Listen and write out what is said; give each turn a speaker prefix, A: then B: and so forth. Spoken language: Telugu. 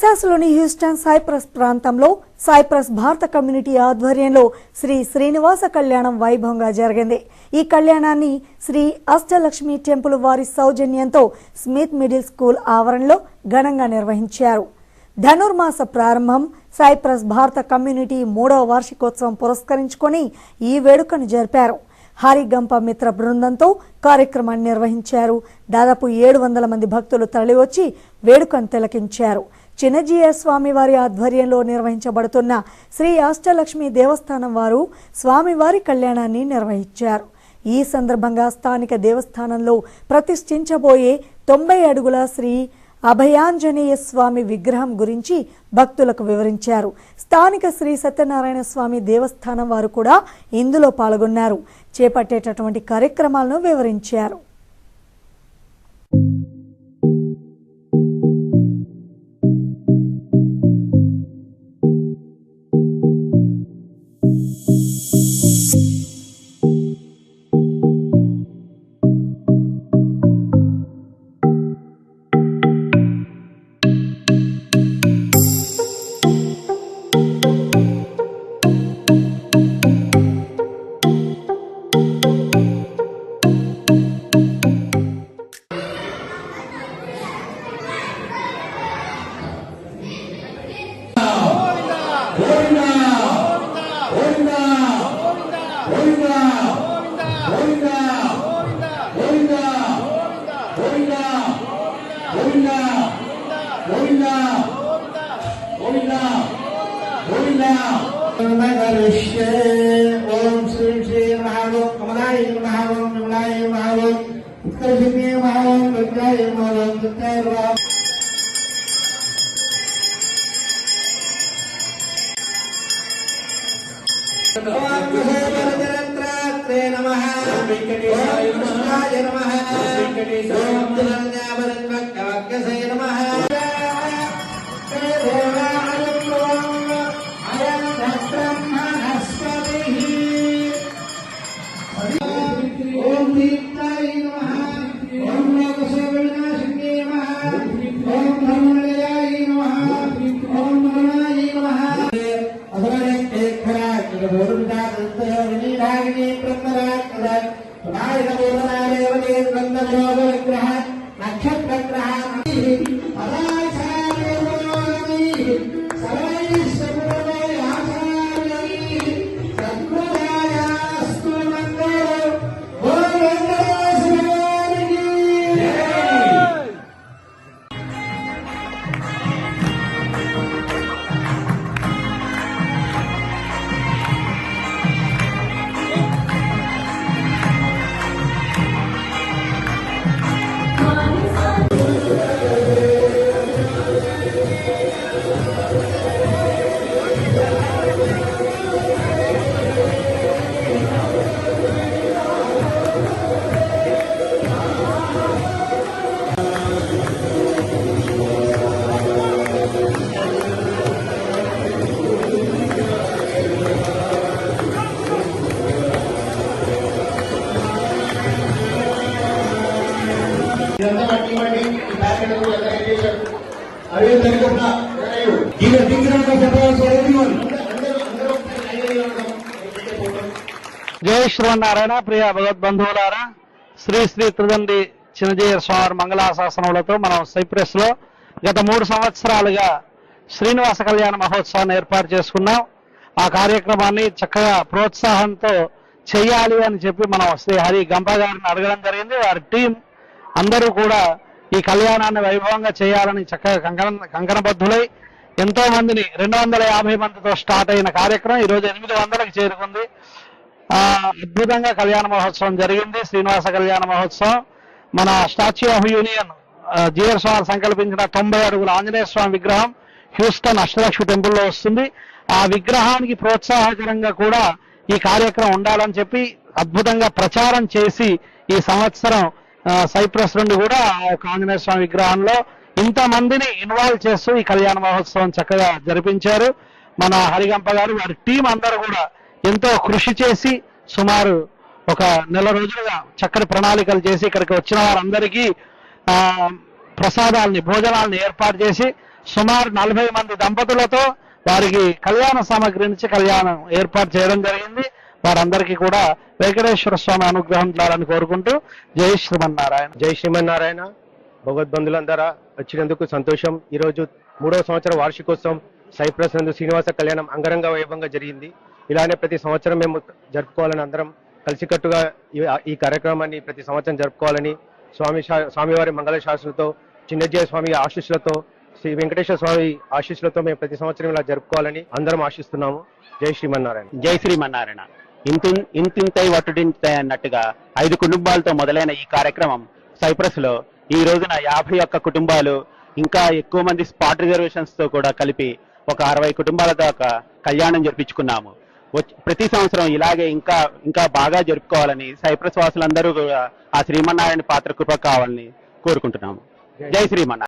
A: టెక్సాస్లోని హ్యూస్టన్ సైప్రస్ ప్రాంతంలో సైప్రస్ భారత కమ్యూనిటీ ఆధ్వర్యంలో శ్రీ శ్రీనివాస కళ్యాణం వైభవంగా జరిగింది. ఈ కళ్యాణాన్ని శ్రీ అష్టలక్ష్మి టెంపుల్ వారి సౌజన్యంతో స్మిత్ మిడిల్ స్కూల్ ఆవరణలో ఘనంగా నిర్వహించారు. ధనుర్మాస ప్రారంభం సైప్రస్ భారత కమ్యూనిటీ 3వ వార్షికోత్సవం పురస్కరించుకొని ఈ వేడుకను జరిపారు. హరిగంప మిత్ర బృందంతో కార్యక్రమాన్ని నిర్వహించారు. దాదాపు 700 మంది భక్తులు తరలివచ్చి వేడుకను తిలకించారు. చిన్నజీయర్ స్వామివారి ఆధ్వర్యంలో నిర్వహించబడుతున్న శ్రీ అష్టలక్ష్మి దేవస్థానం వారు స్వామివారి కళ్యాణాన్ని నిర్వహించారు. ఈ సందర్భంగా స్థానిక దేవస్థానంలో ప్రతిష్ఠించబోయే 90 అడుగుల శ్రీ అభయాంజనేయ స్వామి విగ్రహం గురించి భక్తులకు వివరించారు. స్థానిక శ్రీ సత్యనారాయణ స్వామి దేవస్థానం వారు కూడా ఇందులో పాల్గొన్నారు. చేపట్టేటటువంటి కార్యక్రమాలను వివరించారు.
B: ओम श्री श्री महावोम कमलाय महावोम विमलाय महावोम उत्कर्षिणे महावोम विद्याय महावोम सत्याय महावोम ओम भगवते नमः ओम वेंकटेशाय नमः ओम धन्यावरन्मक्कवक्कसे नमः
C: జై శ్రీమన్నారాయణ. ప్రియ భగవద్బంధువులారా, శ్రీ శ్రీ త్రిదండి చిన్నజీయర్ స్వామి మంగళాశాసనములతో మనం సైప్రస్ లో గత 3 సంవత్సరాలుగా శ్రీనివాస కళ్యాణ మహోత్సవాన్ని ఏర్పాటు చేసుకున్నాం. ఆ కార్యక్రమాన్ని చక్కగా ప్రోత్సాహంతో చేయాలి అని చెప్పి మనం శ్రీ హరి గంప గారిని అడగడం జరిగింది. వారి టీం అందరూ కూడా ఈ కళ్యాణాన్ని వైభవంగా చేయాలని చక్కగా కంకణబద్ధులై ఎంతో మందిని 250 మందితో స్టార్ట్ అయిన కార్యక్రమం ఈరోజు 800కి చేరుకుంది. అద్భుతంగా కళ్యాణ మహోత్సవం జరిగింది. శ్రీనివాస కళ్యాణ మహోత్సవం మన స్టాచ్యూ ఆఫ్ యూనియన్ జీయర్ స్వామి సంకల్పించిన 90 అడుగుల ఆంజనేయ స్వామి విగ్రహం హ్యూస్టన్ అష్టలక్ష్మి టెంపుల్లో వస్తుంది. ఆ విగ్రహానికి ప్రోత్సాహకరంగా కూడా ఈ కార్యక్రమం ఉండాలని చెప్పి అద్భుతంగా ప్రచారం చేసి ఈ సంవత్సరం సైప్రస్ నుండి కూడా ఆంజనేయ స్వామి విగ్రహంలో ఇంతమందిని ఇన్వాల్వ్ చేస్తూ ఈ కళ్యాణ మహోత్సవం చక్కగా జరిపించారు. మన హరిగంప గారు వారి టీం అందరూ కూడా ఎంతో కృషి చేసి సుమారు ఒక నెల రోజులుగా చక్కటి ప్రణాళికలు చేసి ఇక్కడికి వచ్చిన వారందరికీ ప్రసాదాలని భోజనాలను ఏర్పాటు చేసి సుమారు 40 మంది దంపతులతో వారికి కళ్యాణ సామగ్రి నుంచి కళ్యాణం ఏర్పాటు చేయడం జరిగింది. వారందరికీ కూడా వెంకటేశ్వర స్వామి అనుగ్రహం ఉండాలని కోరుకుంటూ జై శ్రీమన్నారాయణ.
D: జై శ్రీమన్నారాయణ. భగవద్బంధులందరూ వచ్చినందుకు సంతోషం. ఈరోజు 3వ సంవత్సరం వార్షికోత్సవం సైప్రస్ నందు శ్రీనివాస కళ్యాణం అంగరంగ వైభవంగా జరిగింది. ఇలానే ప్రతి సంవత్సరం మేము జరుపుకోవాలని అందరం కలిసికట్టుగా ఈ కార్యక్రమాన్ని ప్రతి సంవత్సరం జరుపుకోవాలని స్వామివారి మంగళ శాసనతో చిన్నజయ స్వామి ఆశీస్సులతో శ్రీ వెంకటేశ్వర స్వామి ఆశీస్సులతో మేము ప్రతి సంవత్సరం ఇలా జరుపుకోవాలని అందరం ఆశిస్తున్నాము. జై శ్రీమన్నారాయణ.
E: జై శ్రీమన్నారాయణ. ఇంతింతై వటుడింతై అన్నట్టుగా 5 కుటుంబాలతో మొదలైన ఈ కార్యక్రమం సైప్రస్ లో ఈ రోజున 51 కుటుంబాలు ఇంకా ఎక్కువ మంది స్పాట్ రిజర్వేషన్స్ తో కూడా కలిపి ఒక 60 కుటుంబాల దాకా కళ్యాణం జరిపించుకున్నాము. ప్రతి సంవత్సరం ఇలాగే ఇంకా బాగా జరుపుకోవాలని సైప్రస్ వాసులందరూ కూడా ఆ శ్రీమన్నారాయణ పాత్ర కృప కావాలని కోరుకుంటున్నాము. జై శ్రీమన్నారాయణ.